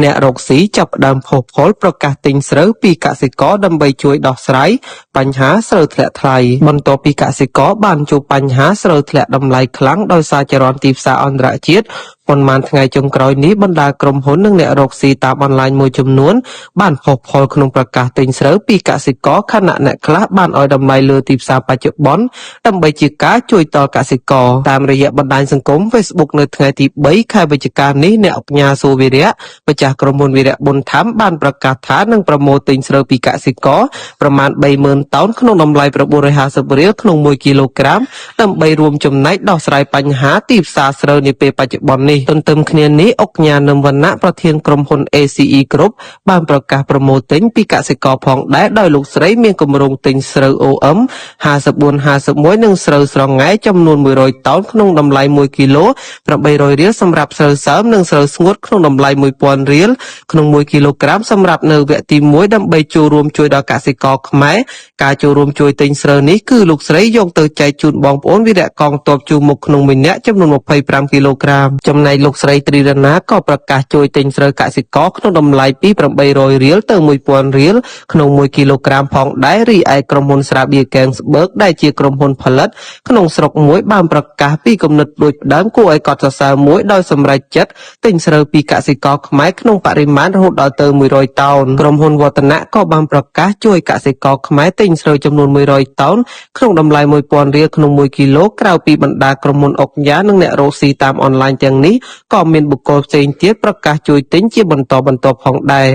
អ្នករកស៊ីចាប់ផ្ដើមផុសផុលប្រកាសទិញស្រូវពីកសិករដើម្បីជួយដោះស្រាយបញ្ហាស្រូវធ្លាក់ថ្លៃបន្ទាប់ពីកសិករបានជួបបញ្ហាស្រូវធ្លាក់តម្លៃខ្លាំងដោយសារចរន្តទីផ្សារអន្តរជាតិប៉ុន្មានថ្ងៃចុងក្រោយនេះបណ្ដាក្រុមហ៊ុននិងអ្នករកស៊ីតាមអនឡាញមួយចំនួនបានផុសផុលក្នុងប្រកាសទិញស្រូវពីកសិករខណៈអ្នកខ្លះបានឲ្យតម្លៃលើទីផ្សារបច្ចុប្បន្នដើម្បីជាការជួយដល់កសិករតាមរយៈបណ្ដាញសង្គម Facebook នៅថ្ងៃទី3ខែវិច្ឆិកានេះអ្នកអង្គការសូវីរៈម្ចាស់ក្រុមហ៊ុនវីរៈប៊ុនធម្មបានប្រកាសថានឹងប្រមូលទិញស្រូវពីកសិករប្រមាណ 30,000 តោនក្នុងតម្លៃ 950 រៀលក្នុង1គីឡូក្រាមដើម្បីរួមចំណែកដោះស្រាយបញ្ហាទីផ្សារស្រូវនាពេលបច្ចុប្បន្ននេះទន្ទឹមគ្នានេះអង្គការនឹមវណ្ណៈប្រធានក្រុមហ៊ុន ACE Group បានប្រកាសប្រមូលទិញពីកសិករផងដែរដោយលោកស្រីមានគម្រោងទិញស្រូវ OM 5451និងស្រូវស្រងែចំនួន100 តោនក្នុងតម្លៃ1គីឡូ800រៀលសម្រាប់ស្រូវសើមនិងស្រូវស្ងួតក្នុងតម្លៃ 1000 រៀលក្នុង1គីឡូក្រាមសម្រាប់នៅវគ្គទី1ដើម្បីចូលរួមជួយដល់កសិករខ្មែរការចូលរួមជួយទិញស្រូវនេះគឺលោកស្រីយកទៅចែកជូនបងប្អូនវីរៈកងទ័ពជួរមុខក្នុងម្នាក់ចំនួន25គីឡូក្រាមចំណែកលោកស្រីត្រីរណាក៏ប្រកាសជួយទិញស្រូវកសិករក្នុងតម្លៃពី800រៀលទៅ1000រៀលក្នុង1គីឡូក្រាមផងដែររីឯក្រុមហ៊ុនស្រាបៀរកែងស្បឺកដែលជាក្រុមហ៊ុនផលិតក្នុងស្រុកមួយបានប្រកាសពីគំនិតដូចដើមគួរឲ្យកត់សរសើរមួយដោយសម្រេចចិត្តទិញស្រូវពីកសិករខ្មែរក្នុងបរិមាណរហូតដល់ទៅ100តោនក្រុមហ៊ុនវឌ្ឍនៈក៏បានប្រកាសជួយកសិករខ្មែរទិញស្រូវចំនួន100តោនក្នុងតម្លៃ 1000 រៀលក្នុង1គីឡូក្រៅពីបណ្ដាក្រុមហ៊ុនអង្គការនិងអ្នករកស៊ីតាមអនឡាញទាំងនេះក៏មានបុគ្គលផ្សេងទៀតប្រកាសជួយទិញជាបន្តបន្ទាប់ផងដែរ